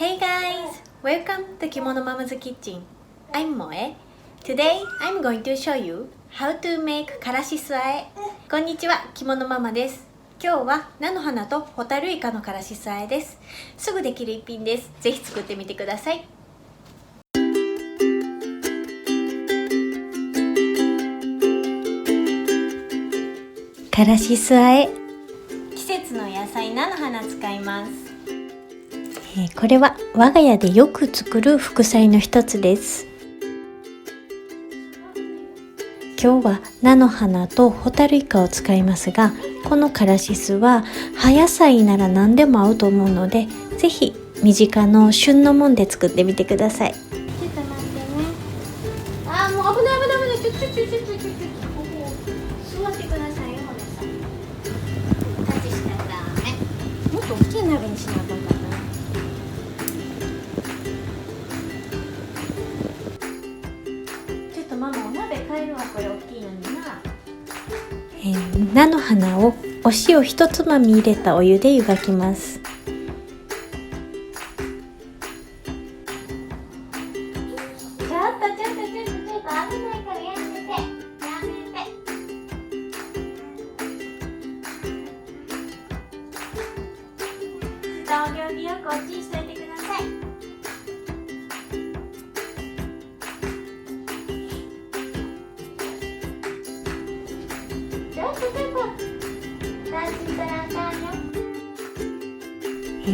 Hey guys! Welcome to Kimono Mama's Kitchen. I'm Moe. Today, I'm going to show you how to make からし酢あえ。こんにちは、着物ママです。今日は菜の花とホタルイカのからし酢あえです。すぐできる一品です。ぜひ作ってみてください。からし酢あえ。季節の野菜菜の花使います。これは我が家でよく作る副菜の一つです。今日は菜の花とホタルイカを使いますが、このからし酢は葉野菜なら何でも合うと思うので、ぜひ身近の旬のもんで作ってみてください。ちょっと待ってね。もう危ない。ちょっとここ座ってくださいよ、ほらさ。タッチしたらダメ。もっと大きい鍋にしなかったな。ママお鍋変えるわ、これ大きいのにな。菜の花をお塩一つまみ入れたお湯で湯がきます。ちょっと危ないからやめて。お料理よくおっちにしといてください。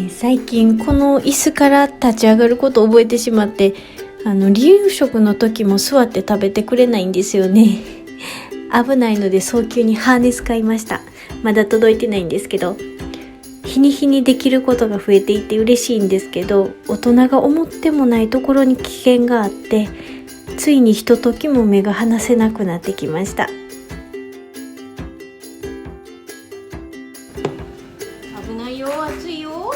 最近この椅子から立ち上がることを覚えてしまって、離乳食の時も座って食べてくれないんですよね。危ないので早急にハーネス買いました。まだ届いてないんですけど、日に日にできることが増えていて嬉しいんですけど、大人が思ってもないところに危険があって、ついにひとときも目が離せなくなってきました。危ないよ、熱いよ。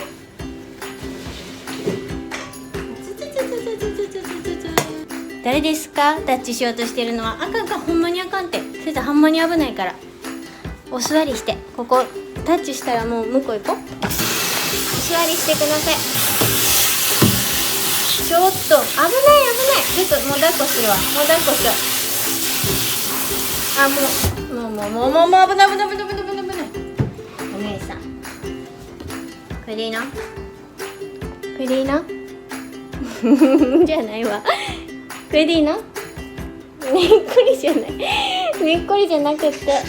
誰ですか？タッチしようとしてるのは。あかん、ほんまにあかんって。それじゃほんまに危ないから。お座りして、ここタッチしたらもう向こう行こう。お座りしてください。ちょっと危ない。ちょっともう抱っこするわ。もう抱っこしよう。もう危ない。お姉さん。これでいいの？じゃないわ。これでいいの？ねっこりじゃない。ねっこりじゃなくって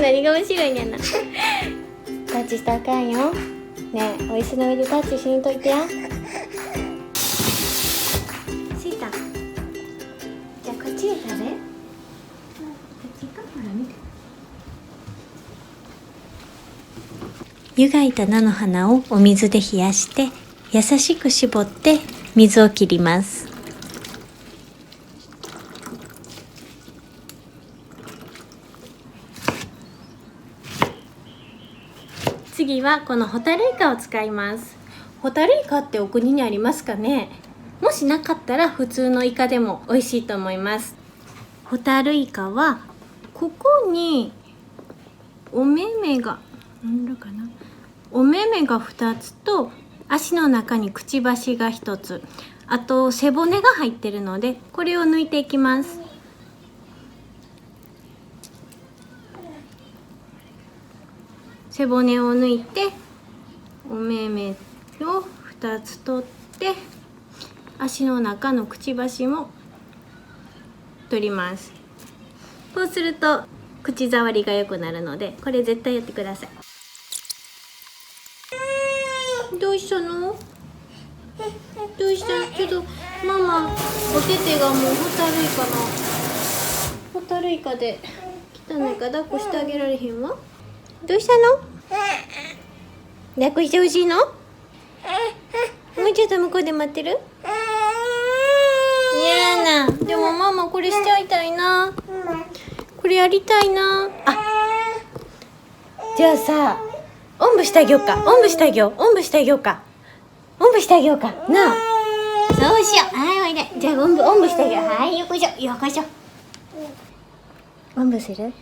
何が面白いんやな。タッチしたらあかんよ。ねえ、お椅子の上でタッチしにといてや。シータ、じゃあこっちで食べ。こっち行こう。ほら見て。湯がいた菜の花をお水で冷やして優しく絞って水を切ります。次はこのホタルイカを使います。ホタルイカってお国にありますかね？もしなかったら普通のイカでも美味しいと思います。ホタルイカはここにお目々が2つと足の中にくちばしが1つ、あと背骨が入ってるのでこれを抜いていきます。背骨を抜いてお目々を2つ取って足の中のくちばしも取ります。こうすると口触りが良くなるのでこれ絶対やってください。どうしたの？ちょっとママお手手がもうホタルイカで汚いから抱っこしてあげられへんわ。どうしたの？抱っこしてほしいの？もうちょっと向こうで待ってる？嫌な。でもママこれしちゃいたいな。これやりたいな。じゃあさ、おんぶしてあげようか。なあ。そうしよう。はい、おいで。じゃあおんぶしてあげよう。はい、よこしょ。おんぶする？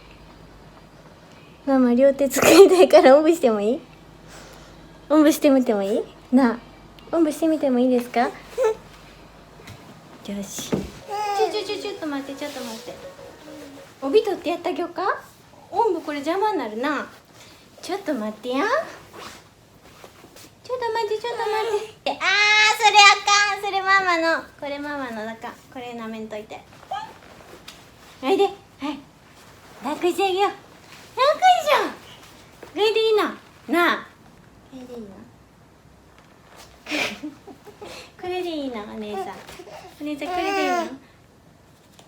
ママ両手使いたいからおんぶしてもいい？おんぶしてみてもいい？なあ、おんぶしてみてもいいですか？よし。ちょっと待って、ちょっと待って。帯取ってやってあげようか。おんぶこれ邪魔になるな。ちょっと待ってや。ちょっと待って。それあかん。それママの。これママのだか。これ舐めんといて。おいで。はい。抱っこしてあげよう。楽しょ。これでいいの。なあ。これでいいの。これでいいの、お姉さん。お姉さんこれでいいの。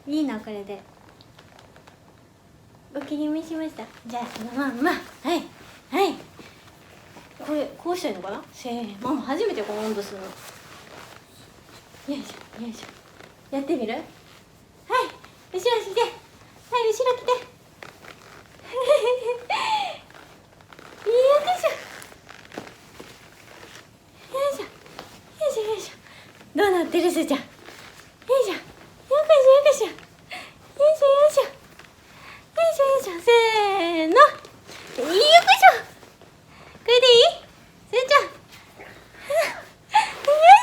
いいのこれで。お気に召しました。じゃあそのまんま。はい。これこうしたらいいのかな。せーの。ママ初めてこの温度するの。よいしょ。やってみる。はい。後ろ来て。はい、後ろ来て。よいしょ。どうなってるすーちゃん。よいしょ。せーの。よいしょ。これでいい？すーちゃん。よい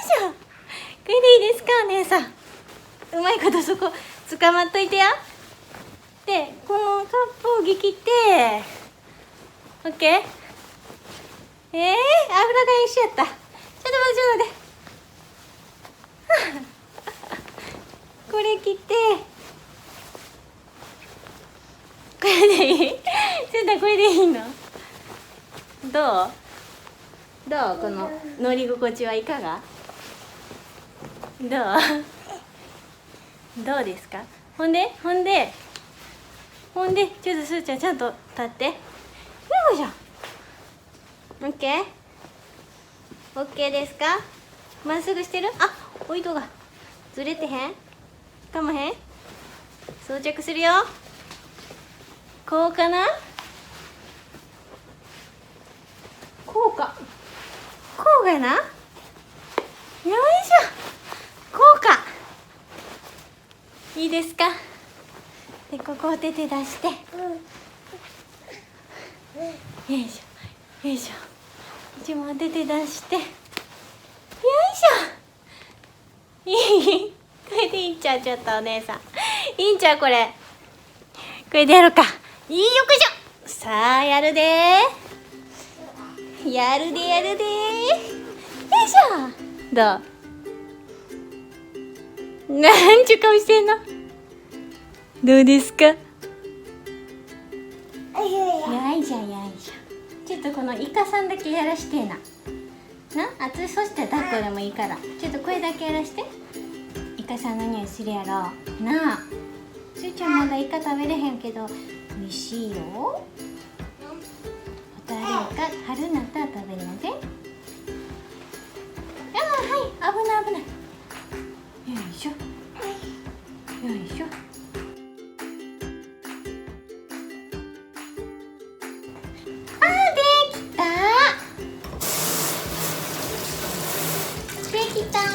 しょ。これでいいですか、お姉さん。うまいことそこ捕まっといてや。で、このカップをぎ切って。オッケー。油が一緒やった。ちょっと待って。これ切って。これでいい？センターこれでいいの？どうこの乗り心地はいかが？どうですか？ほんでちょっとすーちゃんちゃんと立って。よいしょ。オッケーですか？まっすぐしてる？あ、お糸がずれてへん？かまへん？装着するよ。こうかな？こうがな。よいしょ。こうか。いいですか？で、ここを手で出して。よいしょ。一番手で出して。よいしょ。いい？これでいいんちゃう？ちょっとお姉さん。いいんちゃうこれ。これでやろうか。よいしょ。さあ、やるで。よいしょ。どう？なんちゅう顔してんの？どうですか？よいしょ。ちょっとこのイカさんだけやらしてな。あとそしたら抱っこでもいいから。ちょっとこれだけやらして。イカさんの匂いするやろ。なあ。すーちゃんまだイカ食べれへんけど美味しいよ。ホタルイカ春になったら食べるので。はい、危ない。よいしょ。できた。は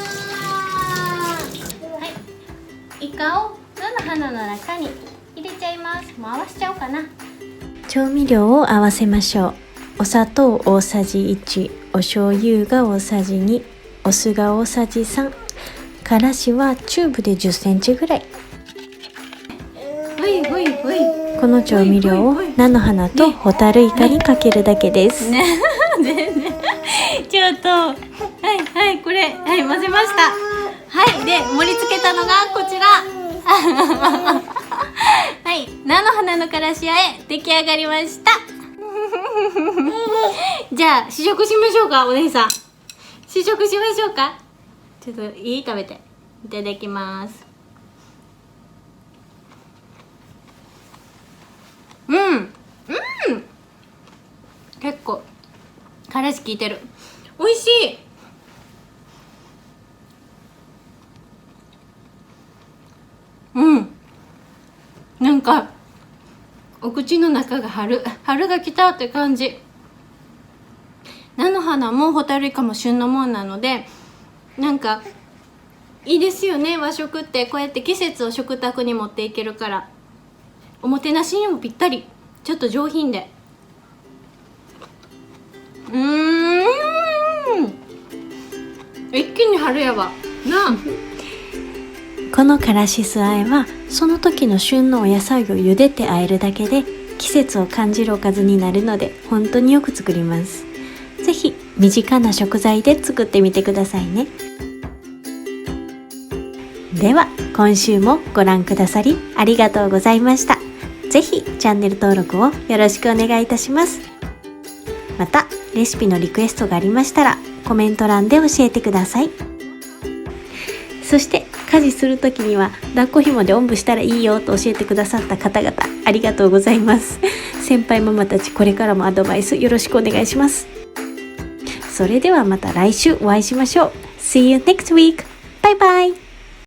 い、イカを菜の花の中に入れちゃいます。もう合わせちゃおうかな。調味料を合わせましょう。お砂糖大さじ1、お醤油が大さじ2、お酢が大さじ3、からしはチューブで10センチぐらい。この調味料を菜の花とホタルイカにかけるだけです。ちょっとはいこれ混ぜました。で盛り付けたのがこちら。菜の花のからしあえ出来上がりました。じゃあ試食しましょうか。お姉さん試食しましょうか。ちょっと食べていただきます。結構からし効いてる。美味しい。なんかお口の中が春が来たって感じ。菜の花もホタルイカも旬のもんなので、なんかいいですよね。和食ってこうやって季節を食卓に持っていけるから、おもてなしにもぴったり。ちょっと上品で。一気に春やわなあ。このからし酢あえはその時の旬のお野菜を茹でてあえるだけで季節を感じるおかずになるので本当によく作ります。ぜひ身近な食材で作ってみてくださいね。では今週もご覧くださりありがとうございました。ぜひチャンネル登録をよろしくお願いいたします。またレシピのリクエストがありましたらコメント欄で教えてください。そして家事するときには抱っこ紐でおんぶしたらいいよと教えてくださった方々ありがとうございます。先輩ママたちこれからもアドバイスよろしくお願いします。それではまた来週お会いしましょう。See you next week. Bye bye.